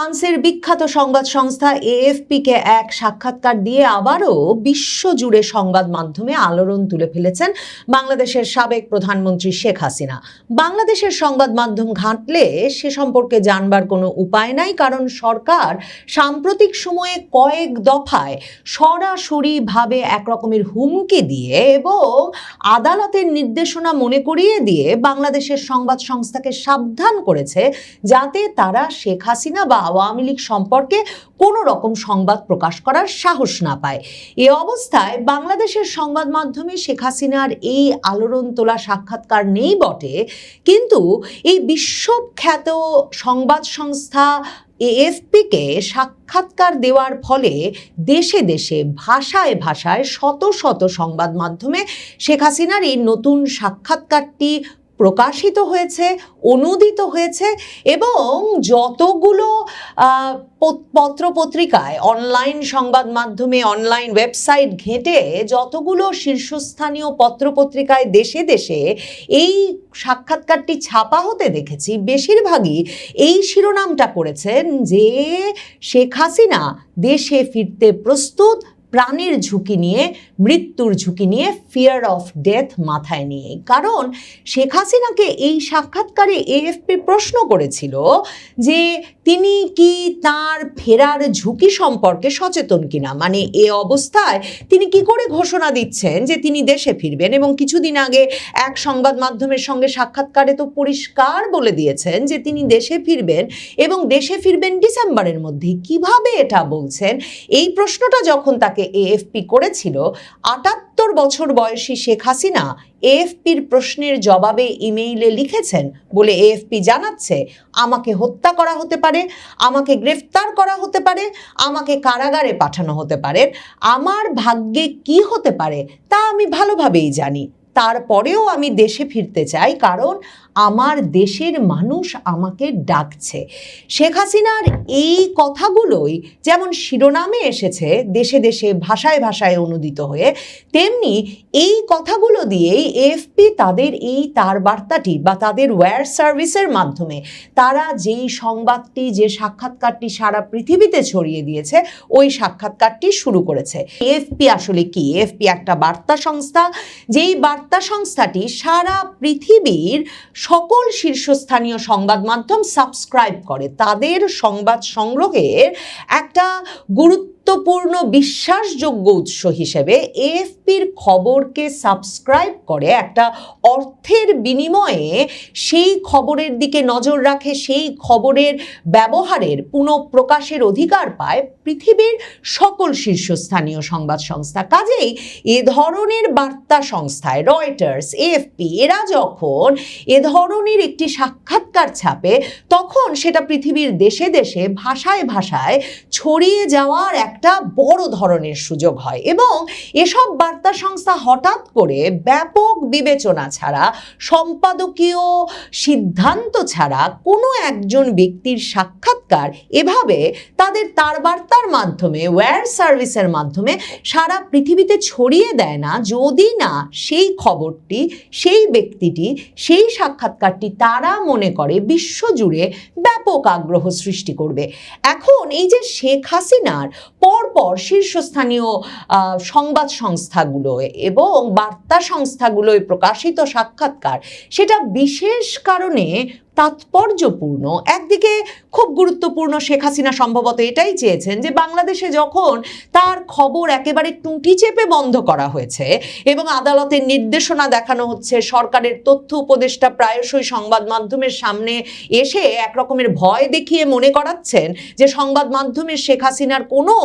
ফ্রান্সের বিখ্যাত সংবাদ সংস্থা এএফপিকে এক সাক্ষাৎকার দিয়ে আবারও বিশ্বজুড়ে সংবাদ মাধ্যমে আলোড়ন তুলে ফেলেছেন বাংলাদেশের সাবেক প্রধানমন্ত্রী শেখ হাসিনা। বাংলাদেশের সংবাদ মাধ্যম ঘাঁটলে সে সম্পর্কে জানবার কোনো উপায় নাই, কারণ সরকার সাম্প্রতিক সময়ে কয়েক দফায় সরাসরিভাবে একরকমের হুমকি দিয়ে এবং আদালতের নির্দেশনা মনে করিয়ে দিয়ে বাংলাদেশের সংবাদ সংস্থাকে সাবধান করেছে যাতে তারা শেখ হাসিনা বা আওয়ামী লীগ সম্পর্কে কোনো রকম সংবাদ প্রকাশ করার সাহস না পায়। এ অবস্থায় বাংলাদেশের সংবাদ মাধ্যমে শেখ হাসিনার এই আলোড়ন তোলা সাক্ষাৎকার নেই বটে, কিন্তু এই বিশ্বখ্যাত সংবাদ সংস্থা এএফপিকে সাক্ষাৎকার দেওয়ার ফলে দেশে দেশে ভাষায় ভাষায় শত শত সংবাদ মাধ্যমে শেখ হাসিনার এই নতুন সাক্ষাৎকারটি প্রকাশিত হয়েছে, অনুদিত হয়েছে এবং যতগুলো পত্রপত্রিকায়, অনলাইন সংবাদ মাধ্যমে, অনলাইন ওয়েবসাইট ঘেঁটে যতগুলো শীর্ষস্থানীয় পত্রপত্রিকায় দেশে দেশে এই সাক্ষাৎকারটি ছাপা হতে দেখেছি, বেশিরভাগই এই শিরোনামটা করেছেন যে শেখ হাসিনা দেশে ফিরতে প্রস্তুত, প্রাণের ঝুঁকি নিয়ে, মৃত্যুর ঝুঁকি নিয়ে, ফিয়ার অফ ডেথ মাথায় নিয়ে। কারণ শেখ হাসিনাকে এই সাক্ষাৎকারে এএফপি প্রশ্ন করেছিল যে তিনি কি তার ফেরার ঝুঁকি সম্পর্কে সচেতন কিনা, মানে এ অবস্থায় তিনি কি করে ঘোষণা দিচ্ছেন যে তিনি দেশে ফিরবেন, এবং কিছুদিন আগে এক সংবাদ মাধ্যমের সঙ্গে সাক্ষাৎকারে তো পরিষ্কার বলে দিয়েছেন যে তিনি দেশে ফিরবেন এবং দেশে ফিরবেন ডিসেম্বরের মধ্যে। কিভাবে এটা বলছেন? এই প্রশ্নটা যখন তাকে এএফপি করেছিল, ৭৮ বছর বয়সী শেখ হাসিনা এএফপির প্রশ্নের জবাবে ইমেইলে লিখেছেন বলে এএফপি জানাচ্ছে, আমাকে হত্যা করা হতে পারে, আমাকে গ্রেফতার করা হতে পারে, আমাকে কারাগারে পাঠানো হতে পারে, আমার ভাগ্যে কি হতে পারে তা আমি ভালোভাবেই জানি। তারপরেও আমি দেশে ফিরতে চাই, কারণ আমার দেশের মানুষ আমাকে ডাকছে। শেখ হাসিনার এই কথাগুলোই যেমন শিরোনামে এসেছে দেশে দেশে ভাষায় ভাষায় অনুদিত হয়ে, তেমনি এই কথাগুলো দিয়েই এএফপি তাদের এই তার বার্তাটি বা তাদের ওয়্যার সার্ভিসের মাধ্যমে তারা যেই সংবাদটি, যে সাক্ষাৎকারটি সারা পৃথিবীতে ছড়িয়ে দিয়েছে, ওই সাক্ষাৎকারটি শুরু করেছে। এএফপি আসলে কি? এএফপি একটা বার্তা সংস্থা, যেই বার্তা সংস্থাটি সারা পৃথিবীর সকল শীর্ষস্থানীয় সংবাদ মাধ্যম সাবস্ক্রাইব করে। তাদের সংবাদ সংগ্রহের একটা গুরুত্বপূর্ণ বিশ্বাসযোগ্য উৎস হিসেবে এএফপির খবরকে সাবস্ক্রাইব করে, একটা অর্থের বিনিময়ে সেই খবরের দিকে নজর রাখে, সেই খবরের ব্যবহারের পুনঃপ্রকাশের অধিকার পায় পৃথিবীর সকল শীর্ষস্থানীয় সংবাদ সংস্থা। কাজেই এ ধরনের বার্তা সংস্থায় রয়টার্স, এএফপি, এরা যখন এ ধরনের একটি সাক্ষাৎকার ছাপে, তখন সেটা পৃথিবীর দেশে দেশে ভাষায় ভাষায় ছড়িয়ে যাওয়ার একটা বড় ধরনের সুযোগ হয়। এবং এসব বার্তা সংস্থা হঠাৎ করে ব্যাপক বিবেচনা ছাড়া, সম্পাদকীয় সিদ্ধান্ত ছাড়া কোনো একজন ব্যক্তির সাক্ষাৎকার এভাবে তাদের তার বার্তার মাধ্যমে, ওয়্যার সার্ভিসের মাধ্যমে সারা পৃথিবীতে ছড়িয়ে দেয় না, যদি না সেই খবরটি, সেই ব্যক্তিটি, সেই সাক্ষাৎকারটি তারা মনে করে বিশ্বজুড়ে ব্যাপক আগ্রহ সৃষ্টি করবে। এখন এই যে শেখ হাসিনার পরপর শীর্ষস্থানীয় সংবাদ সংস্থাগুলো এবং বার্তা সংস্থাগুলোয় প্রকাশিত সাক্ষাৎকার, সেটা বিশেষ কারণে তাৎপর্যপূর্ণ। একদিকে খুব গুরুত্বপূর্ণ, শেখ হাসিনা সম্ভবত এটাই চেয়েছেন যে বাংলাদেশে যখন তার খবর একেবারে টুঁটি চেপে বন্ধ করা হয়েছে এবং আদালতের নির্দেশনা দেখানো হচ্ছে, সরকারের তথ্য উপদেষ্টা প্রায়শই সংবাদ মাধ্যমের সামনে এসে একরকমের ভয় দেখিয়ে মনে করাচ্ছেন যে সংবাদ মাধ্যমে শেখ হাসিনার কোনো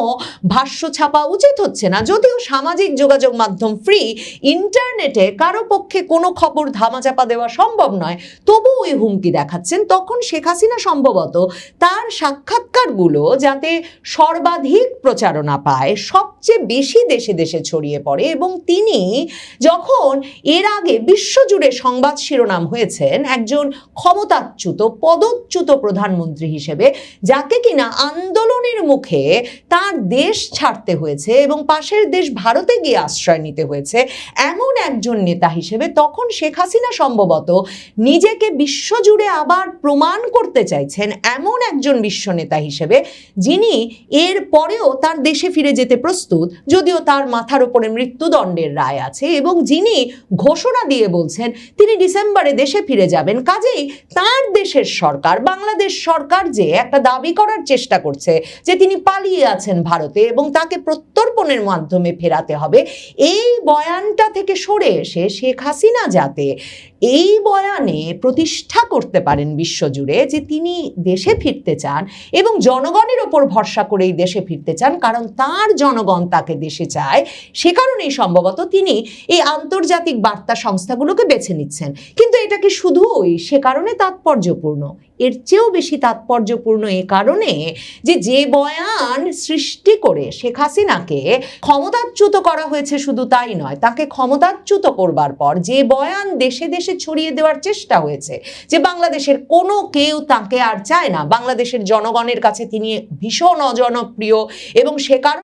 ভাষ্য ছাপা উচিত হচ্ছে না। যদিও সামাজিক যোগাযোগ মাধ্যম ফ্রি, ইন্টারনেটে কারো পক্ষে কোনো খবর ধামাচাপা দেওয়া সম্ভব নয়, তবু ওই হুমকি দেখাচ্ছেন। তখন শেখ হাসিনা সম্ভবত তার সাক্ষাৎকারগুলো যাতে সর্বাধিক প্রচারণা পায়, সবচেয়ে বেশি দেশে দেশে ছড়িয়ে পড়ে, এবং তিনি যখন এর আগে বিশ্বজুড়ে সংবাদ শিরোনাম হয়েছেন একজন ক্ষমতাচ্যুত, পদচ্যুত প্রধানমন্ত্রী হিসেবে, যাকে কিনা আন্দোলনের মুখে তার দেশ ছাড়তে হয়েছে এবং পাশের দেশ ভারতে গিয়ে আশ্রয় নিতে হয়েছে, এমন একজন নেতা হিসেবে তখন শেখ হাসিনা সম্ভবত নিজেকে বিশ্বজুড়ে আবার প্রমাণ করতে চাইছেন এমন একজন বিশ্ব নেতা হিসেবে যিনি এর পরেও তার দেশে ফিরে যেতে প্রস্তুত, যদিও তার মাথার উপরে মৃত্যুদণ্ডের রায় আছে, এবং যিনি ঘোষণা দিয়ে বলছেন তিনি ডিসেম্বরে দেশে ফিরে যাবেন। কাজেই তার দেশের সরকার, বাংলাদেশ সরকার, যে একটা দাবি করার চেষ্টা করছে যে তিনি পালিয়ে আছেন ভারতে এবং তাকে প্রত্যর্পণের মাধ্যমে ফেরাতে হবে, এই বয়ানটা থেকে সরে এসে শেখ হাসিনা যাতে এই বয়ানে প্রতিষ্ঠা করতে পারেন বিশ্বজুড়ে যে তিনি দেশে ফিরতে চান এবং জনগণের ওপর ভরসা করেই দেশে ফিরতে চান, কারণ তার জনগণ তাকে দেশে চায়, সে কারণেই সম্ভবত তিনি এই আন্তর্জাতিক বার্তা সংস্থাগুলোকে বেছে নিচ্ছেন। কিন্তু এটা কি শুধুই সে কারণে তাৎপর্যপূর্ণ? এর চেয়েও বেশি তাৎপর্যপূর্ণ এ কারণে যে বয়ান সৃষ্টি করে শেখ হাসিনাকে ক্ষমতাচ্যুত করা হয়েছে, শুধু তাই নয়, তাকে ক্ষমতাচ্যুত করবার পর যে বয়ান দেশে দেশে ছড়িয়ে দেওয়ার চেষ্টা হয়েছে যে বাংলাদেশের কোনো কেউ তাকে আর চায় না, বাংলাদেশের জনগণের কাছে তিনি ভীষণ অজনপ্রিয়, এবং সে কারণে